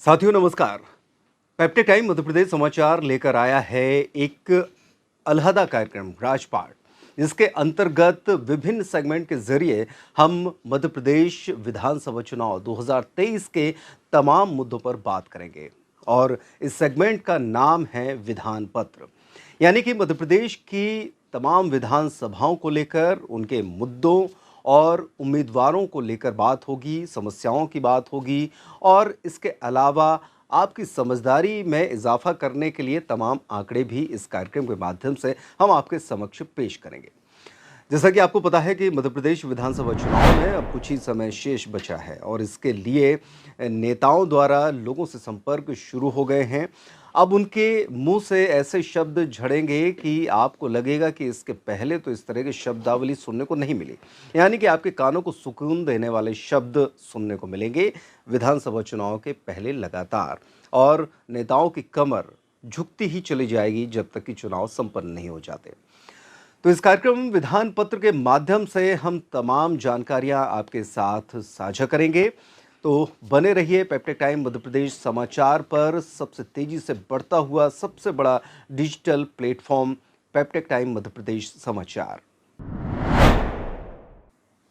साथियों नमस्कार। पेप्टे टाइम मध्य प्रदेश समाचार लेकर आया है एक अलहदा कार्यक्रम राजपाट, जिसके अंतर्गत विभिन्न सेगमेंट के जरिए हम मध्य प्रदेश विधानसभा चुनाव 2023 के तमाम मुद्दों पर बात करेंगे। और इस सेगमेंट का नाम है विधान पत्र, यानी कि मध्य प्रदेश की तमाम विधानसभाओं को लेकर उनके मुद्दों और उम्मीदवारों को लेकर बात होगी, समस्याओं की बात होगी और इसके अलावा आपकी समझदारी में इजाफा करने के लिए तमाम आंकड़े भी इस कार्यक्रम के माध्यम से हम आपके समक्ष पेश करेंगे। जैसा कि आपको पता है कि मध्य प्रदेश विधानसभा चुनाव में अब कुछ ही समय शेष बचा है और इसके लिए नेताओं द्वारा लोगों से संपर्क शुरू हो गए हैं। अब उनके मुंह से ऐसे शब्द झड़ेंगे कि आपको लगेगा कि इसके पहले तो इस तरह की शब्दावली सुनने को नहीं मिली, यानी कि आपके कानों को सुकून देने वाले शब्द सुनने को मिलेंगे विधानसभा चुनाव के पहले लगातार। और नेताओं की कमर झुकती ही चली जाएगी जब तक कि चुनाव संपन्न नहीं हो जाते। तो इस कार्यक्रम विधान पत्र के माध्यम से हम तमाम जानकारियां आपके साथ साझा करेंगे। तो बने रहिए पेप्टे टाइम मध्य प्रदेश समाचार पर, सबसे तेजी से बढ़ता हुआ सबसे बड़ा digital platform पेप्टे time Madhya Pradesh समाचार।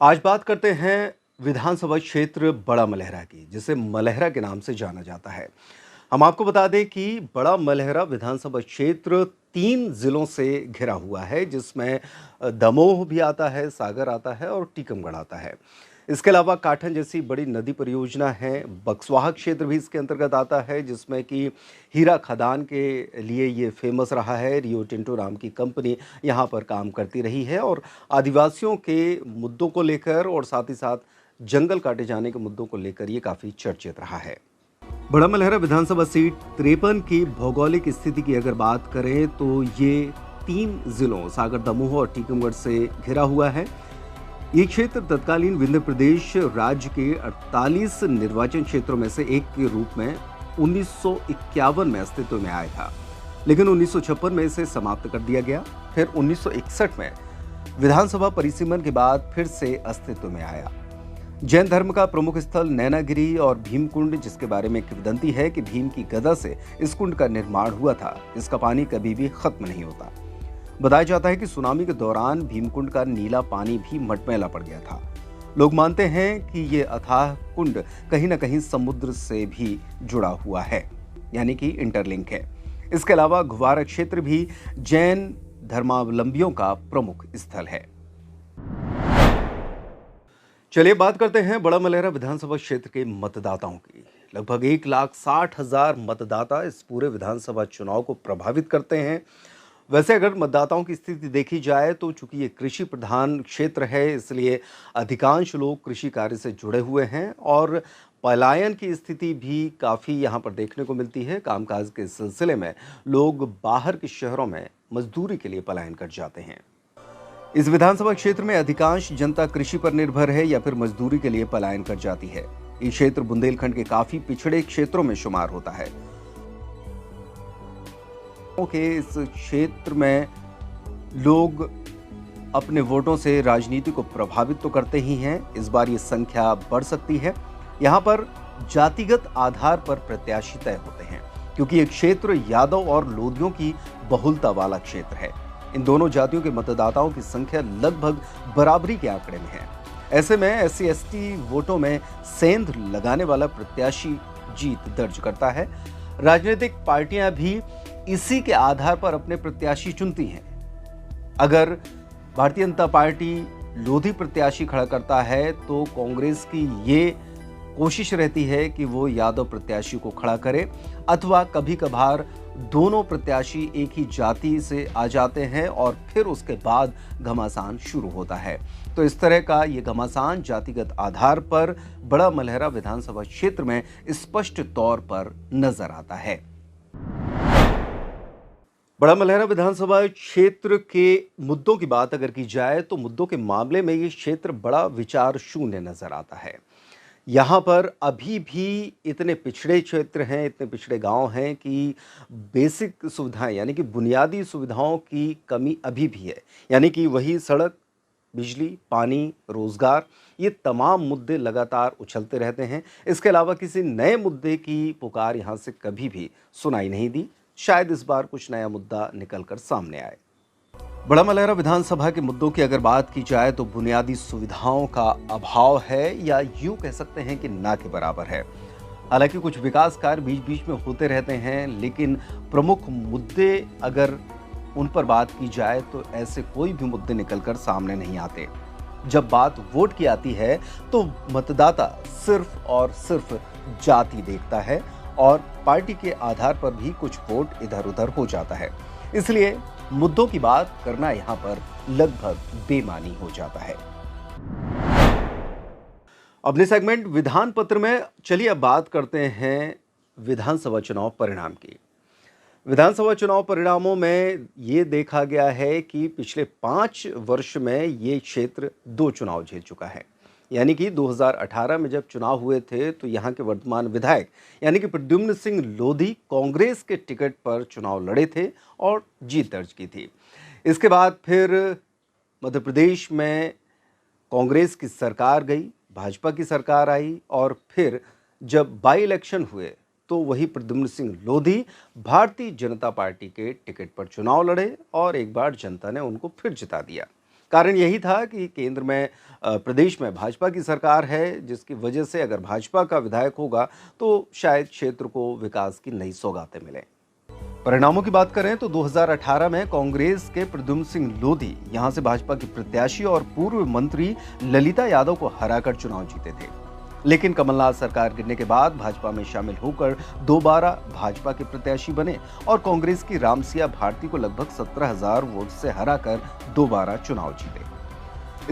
आज बात करते हैं विधानसभा क्षेत्र बड़ा मलहरा की, जिसे मलहरा के नाम से जाना जाता है। हम आपको बता दें कि बड़ा मलहरा विधानसभा क्षेत्र 3 जिलों से घिरा हुआ है, जिसमें दमोह भी आता है, सागर आता है और टीकमगढ़ आता है। इसके अलावा काठन जैसी बड़ी नदी परियोजना है। बक्सवाहा क्षेत्र भी इसके अंतर्गत आता है, जिसमें कि हीरा खदान के लिए ये फेमस रहा है। रियो टिंटो नाम की कंपनी यहाँ पर काम करती रही है और आदिवासियों के मुद्दों को लेकर और साथ ही साथ जंगल काटे जाने के मुद्दों को लेकर ये काफ़ी चर्चित रहा है। बड़ा मलहरा विधानसभा सीट 53 की भौगोलिक स्थिति की अगर बात करें तो ये 3 जिलों सागर, दमोह और टीकमगढ़ से घिरा हुआ है। ये क्षेत्र तत्कालीन विंध्य प्रदेश राज्य के 48 निर्वाचन क्षेत्रों में से एक के रूप में 1951 में अस्तित्व में आया था, लेकिन 1956 में इसे समाप्त कर दिया गया। फिर 1961 में विधानसभा परिसीमन के बाद फिर से अस्तित्व में आया। जैन धर्म का प्रमुख स्थल नैनागिरी और भीमकुंड, जिसके बारे में किंवदंती है कि भीम की गदा से इस कुंड का निर्माण हुआ था। इसका पानी कभी भी खत्म नहीं होता। बताया जाता है कि सुनामी के दौरान भीमकुंड का नीला पानी भी मटमैला पड़ गया था। लोग मानते हैं कि ये अथाह कुंड कहीं न कहीं समुद्र से भी जुड़ा हुआ है, यानी कि इंटरलिंक है। इसके अलावा घुवारा क्षेत्र भी जैन धर्मावलंबियों का प्रमुख स्थल है। चलिए बात करते हैं बड़ा मलहरा विधानसभा क्षेत्र के मतदाताओं की। लगभग 1,60,000 मतदाता इस पूरे विधानसभा चुनाव को प्रभावित करते हैं। वैसे अगर मतदाताओं की स्थिति देखी जाए तो चूंकि ये कृषि प्रधान क्षेत्र है, इसलिए अधिकांश लोग कृषि कार्य से जुड़े हुए हैं और पलायन की स्थिति भी काफ़ी यहाँ पर देखने को मिलती है। कामकाज के सिलसिले में लोग बाहर के शहरों में मजदूरी के लिए पलायन कर जाते हैं। इस विधानसभा क्षेत्र में अधिकांश जनता कृषि पर निर्भर है या फिर मजदूरी के लिए पलायन कर जाती है। ये क्षेत्र बुंदेलखंड के काफी पिछड़े क्षेत्रों में शुमार होता है। इस क्षेत्र में लोग अपने वोटों से राजनीति को प्रभावित तो करते ही हैं। इस बार ये संख्या बढ़ सकती है। यहाँ पर जातिगत आधार पर प्रत्याशी तय होते हैं, क्योंकि ये क्षेत्र यादव और लोधियों की बहुलता वाला क्षेत्र है। इन दोनों जातियों के मतदाताओं की संख्या लगभग बराबरी के आंकड़े में है। ऐसे में SC/ST वोटों में सेंध लगाने वाला प्रत्याशी जीत दर्ज करता है। राजनीतिक पार्टियां भी इसी के आधार पर अपने प्रत्याशी चुनती हैं। अगर भारतीय जनता पार्टी लोधी प्रत्याशी खड़ा करता है तो कांग्रेस की ये कोशिश रहती है कि वो यादव प्रत्याशी को खड़ा करे, अथवा कभी कभार दोनों प्रत्याशी एक ही जाति से आ जाते हैं और फिर उसके बाद घमासान शुरू होता है। तो इस तरह का ये घमासान जातिगत आधार पर बड़ा मलहरा विधानसभा क्षेत्र में स्पष्ट तौर पर नजर आता है। बड़ा मलहरा विधानसभा क्षेत्र के मुद्दों की बात अगर की जाए तो मुद्दों के मामले में ये क्षेत्र बड़ा विचार शून्य नजर आता है। यहाँ पर अभी भी इतने पिछड़े क्षेत्र हैं, इतने पिछड़े गांव हैं कि बेसिक सुविधाएं यानी कि बुनियादी सुविधाओं की कमी अभी भी है। यानी कि वही सड़क, बिजली, पानी, रोजगार, ये तमाम मुद्दे लगातार उछलते रहते हैं। इसके अलावा किसी नए मुद्दे की पुकार यहाँ से कभी भी सुनाई नहीं दी। शायद इस बार कुछ नया मुद्दा निकल कर सामने आए। बड़ा मलहरा विधानसभा के मुद्दों की अगर बात की जाए तो बुनियादी सुविधाओं का अभाव है, या यूं कह सकते हैं कि ना के बराबर है। हालांकि कुछ विकास कार्य बीच बीच में होते रहते हैं, लेकिन प्रमुख मुद्दे अगर उन पर बात की जाए तो ऐसे कोई भी मुद्दे निकलकर सामने नहीं आते। जब बात वोट की आती है तो मतदाता सिर्फ और सिर्फ जाति देखता है और पार्टी के आधार पर भी कुछ वोट इधर उधर हो जाता है। इसलिए मुद्दों की बात करना यहाँ पर लगभग बेमानी हो जाता है। अगले सेगमेंट विधान पत्र में चलिए अब बात करते हैं विधानसभा चुनाव परिणाम की। विधानसभा चुनाव परिणामों में ये देखा गया है कि पिछले 5 वर्ष में ये क्षेत्र 2 चुनाव जीत चुका है। यानी कि 2018 में जब चुनाव हुए थे तो यहाँ के वर्तमान विधायक यानी कि प्रद्युम्न सिंह लोधी कांग्रेस के टिकट पर चुनाव लड़े थे और जीत दर्ज की थी। इसके बाद फिर मध्य प्रदेश में कांग्रेस की सरकार गई, भाजपा की सरकार आई और फिर जब बाई इलेक्शन हुए तो वही प्रद्युम्न सिंह लोधी भारतीय जनता पार्टी के टिकट पर चुनाव लड़े और एक बार जनता ने उनको फिर जिता दिया। कारण यही था कि केंद्र में प्रदेश में भाजपा की सरकार है, जिसकी वजह से अगर भाजपा का विधायक होगा तो शायद क्षेत्र को विकास की नई सौगातें मिलें। परिणामों की बात करें तो 2018 में कांग्रेस के प्रद्युम्न सिंह लोधी यहां से भाजपा की प्रत्याशी और पूर्व मंत्री ललिता यादव को हराकर चुनाव जीते थे। लेकिन कमलनाथ सरकार गिरने के बाद भाजपा में शामिल होकर दोबारा भाजपा के प्रत्याशी बने और कांग्रेस की रामसिया भारती को लगभग 17,000 वोट से हराकर दोबारा चुनाव जीते।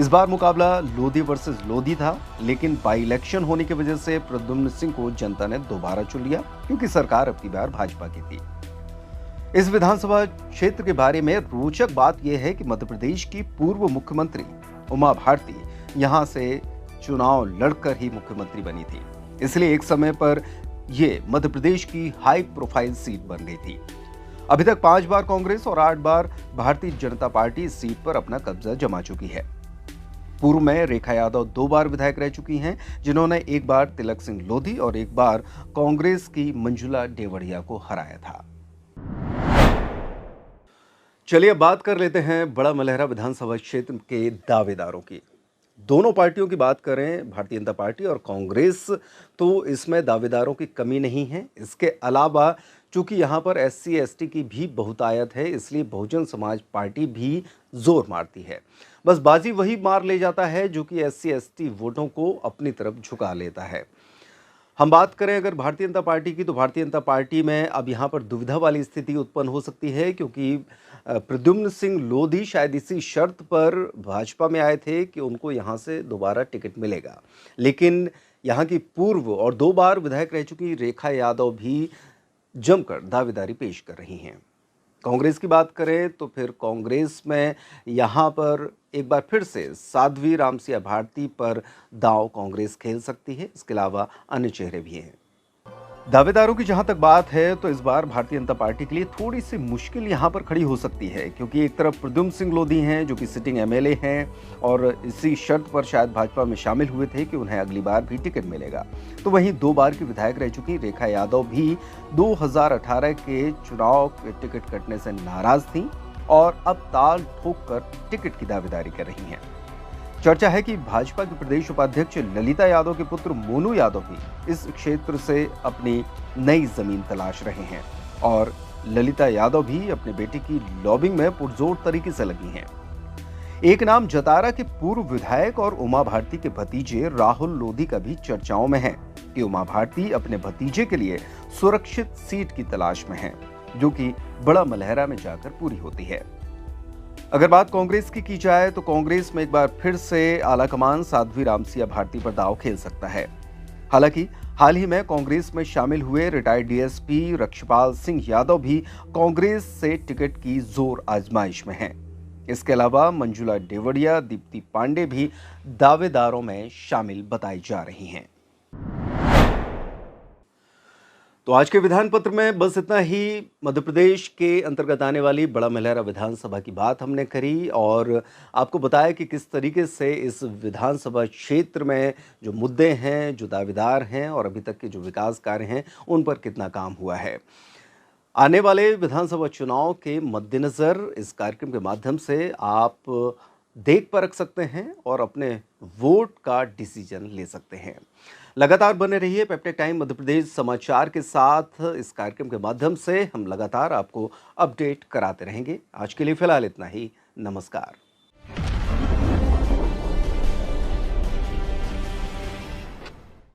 इस बार मुकाबला लोधी वर्सेस लोधी था, लेकिन बाई इलेक्शन होने की वजह से प्रद्युम्न सिंह को जनता ने दोबारा चुन लिया, क्योंकि सरकार अब की बार भाजपा की थी। इस विधानसभा क्षेत्र के बारे में रोचक बात यह है कि मध्य प्रदेश की पूर्व मुख्यमंत्री उमा भारती यहां से चुनाव लड़कर ही मुख्यमंत्री बनी थी। इसलिए एक समय पर यह मध्य प्रदेश की हाई प्रोफाइल सीट बन गई थी। अभी तक 5 बार कांग्रेस और 8 बार भारतीय जनता पार्टी इस सीट पर अपना कब्जा जमा चुकी है। पूर्व में रेखा यादव 2 बार विधायक रह चुकी हैं, जिन्होंने एक बार तिलक सिंह लोधी और एक बार कांग्रेस की मंजुला डेवड़िया को हराया था। चलिए अब बात कर लेते हैं बड़ा मलहरा विधानसभा क्षेत्र के दावेदारों की। दोनों पार्टियों की बात करें, भारतीय जनता पार्टी और कांग्रेस, तो इसमें दावेदारों की कमी नहीं है। इसके अलावा चूंकि यहाँ पर SC ST की भी बहुतायत है, इसलिए बहुजन समाज पार्टी भी जोर मारती है। बस बाजी वही मार ले जाता है जो कि SC ST वोटों को अपनी तरफ झुका लेता है। हम बात करें अगर भारतीय जनता पार्टी की, तो भारतीय जनता पार्टी में अब यहाँ पर दुविधा वाली स्थिति उत्पन्न हो सकती है, क्योंकि प्रद्युम्न सिंह लोधी शायद इसी शर्त पर भाजपा में आए थे कि उनको यहाँ से दोबारा टिकट मिलेगा। लेकिन यहाँ की पूर्व और 2 बार विधायक रह चुकी रेखा यादव भी जमकर दावेदारी पेश कर रही हैं। कांग्रेस की बात करें तो फिर कांग्रेस में यहाँ पर एक बार फिर से साध्वी रामसिया भारती पर दांव कांग्रेस खेल सकती है। इसके अलावा अन्य चेहरे भी हैं। दावेदारों की जहां तक बात है तो इस बार भारतीय जनता पार्टी के लिए थोड़ी सी मुश्किल यहां पर खड़ी हो सकती है, क्योंकि एक तरफ प्रद्युम्न सिंह लोधी हैं जो कि सिटिंग MLA हैं और इसी शर्त पर शायद भाजपा में शामिल हुए थे कि उन्हें अगली बार भी टिकट मिलेगा। तो वहीं 2 बार की विधायक रह चुकी रेखा यादव भी 2018 के चुनाव के टिकट कटने से नाराज थीं और अब ताल ठोक कर टिकट की दावेदारी कर रही हैं। चर्चा है कि भाजपा के प्रदेश उपाध्यक्ष ललिता यादव के पुत्र मोनू यादव भी इस क्षेत्र से अपनी नई जमीन तलाश रहे हैं और ललिता यादव भी अपने बेटे की लॉबिंग में पुरजोर तरीके से लगी हैं। एक नाम जतारा के पूर्व विधायक और उमा भारती के भतीजे राहुल लोधी का भी चर्चाओं में है कि उमा भारती अपने भतीजे के लिए सुरक्षित सीट की तलाश में है, जो कि बड़ा मलहरा में जाकर पूरी होती है। अगर बात कांग्रेस की जाए तो कांग्रेस में एक बार फिर से आलाकमान साध्वी रामसिया भारती पर दांव खेल सकता है। हालांकि हाल ही में कांग्रेस में शामिल हुए रिटायर्ड DSP रक्षपाल सिंह यादव भी कांग्रेस से टिकट की जोर आजमाइश में हैं। इसके अलावा मंजुला डेवड़िया, दीप्ति पांडे भी दावेदारों में शामिल बताई जा रही हैं। तो आज के विधान पत्र में बस इतना ही। मध्य प्रदेश के अंतर्गत आने वाली बड़ा मलहरा विधानसभा की बात हमने करी और आपको बताया कि किस तरीके से इस विधानसभा क्षेत्र में जो मुद्दे हैं, जो दावेदार हैं और अभी तक के जो विकास कार्य हैं, उन पर कितना काम हुआ है। आने वाले विधानसभा चुनाव के मद्देनज़र इस कार्यक्रम के माध्यम से आप देख परख सकते हैं और अपने वोट का डिसीजन ले सकते हैं। लगातार बने रहिए पेप्टेक टाइम मध्य प्रदेश समाचार के साथ। इस कार्यक्रम के माध्यम से हम लगातार आपको अपडेट कराते रहेंगे। आज के लिए फिलहाल इतना ही। नमस्कार।